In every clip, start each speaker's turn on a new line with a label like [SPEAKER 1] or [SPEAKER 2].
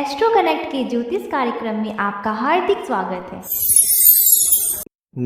[SPEAKER 1] Astro connect के ज्योतिष कार्यक्रम में आपका हार्दिक स्वागत है।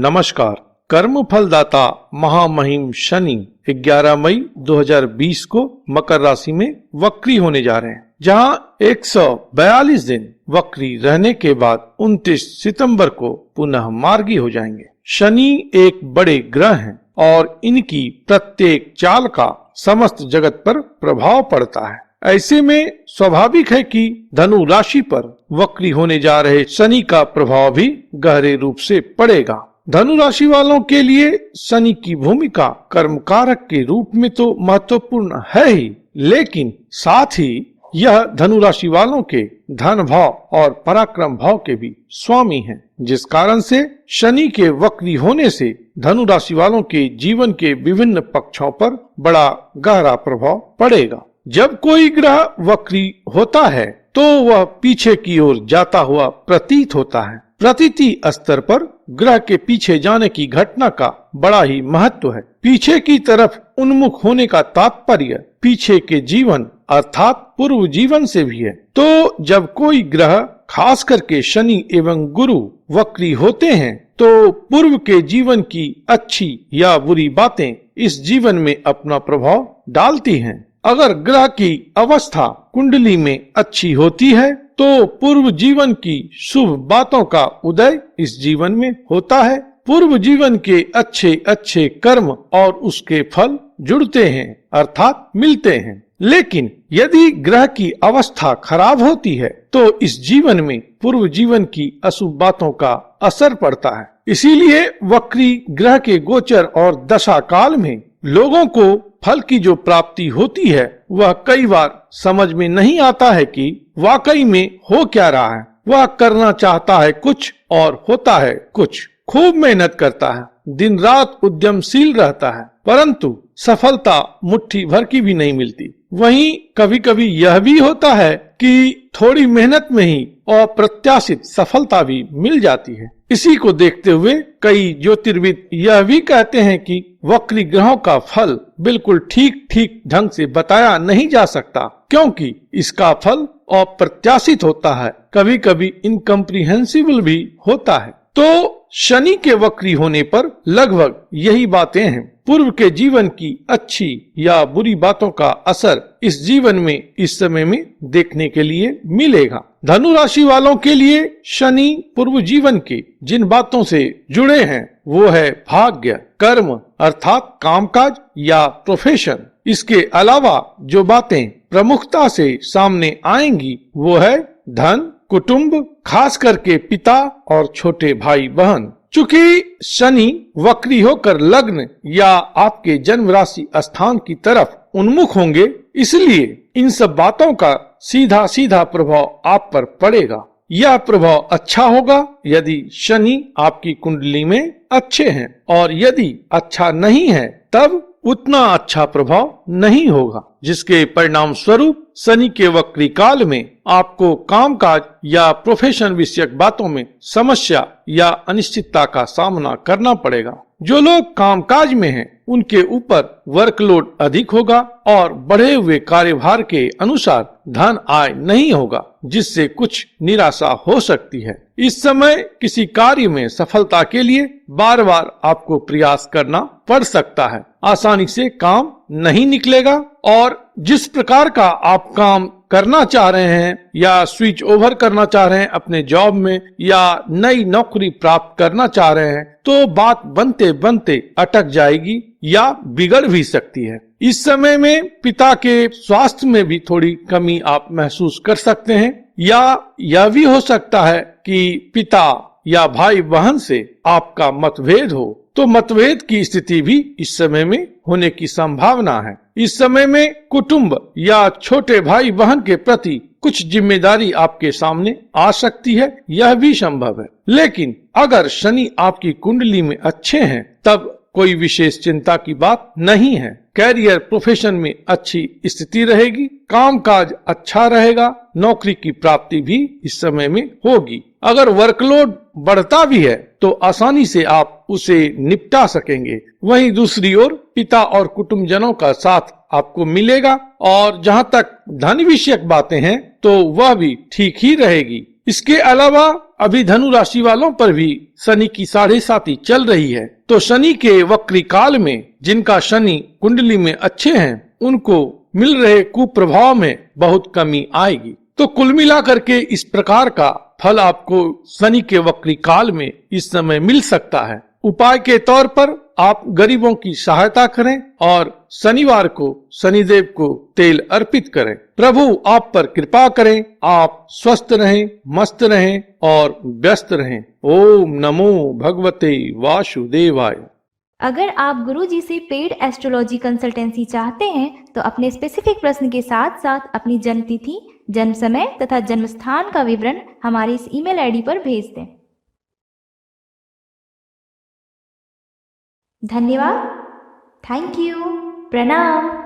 [SPEAKER 2] नमस्कार। कर्म फलदाता महामहिम शनि 11 मई 2020 को मकर राशि में वक्री होने जा रहे हैं, जहां 142 दिन वक्री रहने के बाद 29 सितंबर को पुनः मार्गी हो जाएंगे। शनि एक बड़े ग्रह हैं और इनकी प्रत्येक चाल का समस्त जगत पर प्रभाव पड़ता है। ऐसे में स्वाभाविक है कि धनु राशि पर वक्री होने जा रहे शनि का प्रभाव भी गहरे रूप से पड़ेगा। धनु राशि वालों के लिए शनि की भूमिका कर्म कारक के रूप में तो महत्वपूर्ण है ही, लेकिन साथ ही यह धनु राशि वालों के धन भाव और पराक्रम भाव के भी स्वामी हैं, जिस कारण से शनि के वक्री होने से धनु राशि वालों के जीवन के विभिन्न पक्षों पर बड़ा गहरा प्रभाव पड़ेगा। जब कोई ग्रह वक्री होता है तो वह पीछे की ओर जाता हुआ प्रतीत होता है। प्रतीति स्तर पर ग्रह के पीछे जाने की घटना का बड़ा ही महत्व है। पीछे की तरफ उन्मुख होने का तात्पर्य पीछे के जीवन अर्थात पूर्व जीवन से भी है। तो जब कोई ग्रह खास करके शनि एवं गुरु वक्री होते हैं तो पूर्व के जीवन की अच्छी या बुरी बातें इस जीवन में अपना प्रभाव डालती हैं। अगर ग्रह की अवस्था कुंडली में अच्छी होती है तो पूर्व जीवन की शुभ बातों का उदय इस जीवन में होता है। पूर्व जीवन के अच्छे अच्छे कर्म और उसके फल जुड़ते हैं अर्थात मिलते हैं। लेकिन यदि ग्रह की अवस्था खराब होती है तो इस जीवन में पूर्व जीवन की अशुभ बातों का असर पड़ता है। इसीलिए वक्री ग्रह के गोचर और दशा काल में लोगों को फल की जो प्राप्ति होती है वह कई बार समझ में नहीं आता है कि वाकई में हो क्या रहा है। वह करना चाहता है कुछ और होता है कुछ। खूब मेहनत करता है, दिन रात उद्यमशील रहता है, परंतु सफलता मुट्ठी भर की भी नहीं मिलती। वहीं कभी कभी यह भी होता है कि थोड़ी मेहनत में ही अप्रत्याशित सफलता भी मिल जाती है। इसी को देखते हुए कई ज्योतिर्विद यह भी कहते हैं कि वक्री ग्रहों का फल बिल्कुल ठीक ठीक ढंग से बताया नहीं जा सकता, क्योंकि इसका फल अप्रत्याशित होता है, कभी कभी इनकम्प्रिहेंसिबल भी होता है। तो शनि के वक्री होने पर लगभग यही बातें हैं। पूर्व के जीवन की अच्छी या बुरी बातों का असर इस जीवन में इस समय में देखने के लिए मिलेगा। धनु राशि वालों के लिए शनि पूर्व जीवन के जिन बातों से जुड़े हैं वो है भाग्य, कर्म अर्थात कामकाज या प्रोफेशन। इसके अलावा जो बातें प्रमुखता से सामने आएंगी वो है धन, कुटुंब, खास करके पिता और छोटे भाई बहन। चूंकि शनि वक्री होकर लग्न या आपके जन्म राशि स्थान की तरफ उन्मुख होंगे, इसलिए इन सब बातों का सीधा सीधा प्रभाव आप पर पड़ेगा। यह प्रभाव अच्छा होगा यदि शनि आपकी कुंडली में अच्छे हैं, और यदि अच्छा नहीं है तब उतना अच्छा प्रभाव नहीं होगा, जिसके परिणाम स्वरूप शनि के वक्री काल में आपको कामकाज या प्रोफेशन विषयक बातों में समस्या या अनिश्चितता का सामना करना पड़ेगा। जो लोग कामकाज में हैं, उनके ऊपर वर्कलोड अधिक होगा और बढ़े हुए कार्यभार के अनुसार धन आय नहीं होगा, जिससे कुछ निराशा हो सकती है। इस समय किसी कार्य में सफलता के लिए बार बार आपको प्रयास करना पड़ सकता है। आसानी से काम नहीं निकलेगा और जिस प्रकार का आप काम करना चाह रहे हैं या स्विच ओवर करना चाह रहे हैं अपने जॉब में या नई नौकरी प्राप्त करना चाह रहे हैं, तो बात बनते बनते अटक जाएगी या बिगड़ भी सकती है। इस समय में पिता के स्वास्थ्य में भी थोड़ी कमी आप महसूस कर सकते हैं, या यह भी हो सकता है कि पिता या भाई बहन से आपका मतभेद हो, तो मतभेद की स्थिति भी इस समय में होने की संभावना है। इस समय में कुटुंब या छोटे भाई बहन के प्रति कुछ जिम्मेदारी आपके सामने आ सकती है, यह भी संभव है। लेकिन अगर शनि आपकी कुंडली में अच्छे हैं तब कोई विशेष चिंता की बात नहीं है। कैरियर प्रोफेशन में अच्छी स्थिति रहेगी, कामकाज अच्छा रहेगा, नौकरी की प्राप्ति भी इस समय में होगी। अगर वर्कलोड बढ़ता भी है तो आसानी से आप उसे निपटा सकेंगे। वहीं दूसरी ओर पिता और कुटुंबजनों का साथ आपको मिलेगा। और जहां तक धन विषयक बातें हैं तो वह भी ठीक ही रहेगी। इसके अलावा अभी धनु राशि वालों पर भी शनि की 7.5 चल रही है, तो शनि के वक्री काल में जिनका शनि कुंडली में अच्छे हैं उनको मिल रहे कुप्रभाव में बहुत कमी आएगी। तो कुल मिलाकर के इस प्रकार का फल आपको शनि के वक्री काल में इस समय मिल सकता है। उपाय के तौर पर आप गरीबों की सहायता करें और शनिवार को शनिदेव को तेल अर्पित करें। प्रभु आप पर कृपा करें, आप स्वस्थ रहें, मस्त रहें और व्यस्त रहें। ओम नमो भगवते वासुदेवाय।
[SPEAKER 1] अगर आप गुरुजी से पेड एस्ट्रोलॉजी कंसल्टेंसी चाहते हैं तो अपने स्पेसिफिक प्रश्न के साथ साथ अपनी जन्म तिथि, जन्म समय तथा जन्म स्थान का विवरण हमारे इस ईमेल आईडी पर भेज दें। धन्यवाद। Thank you. प्रणाम।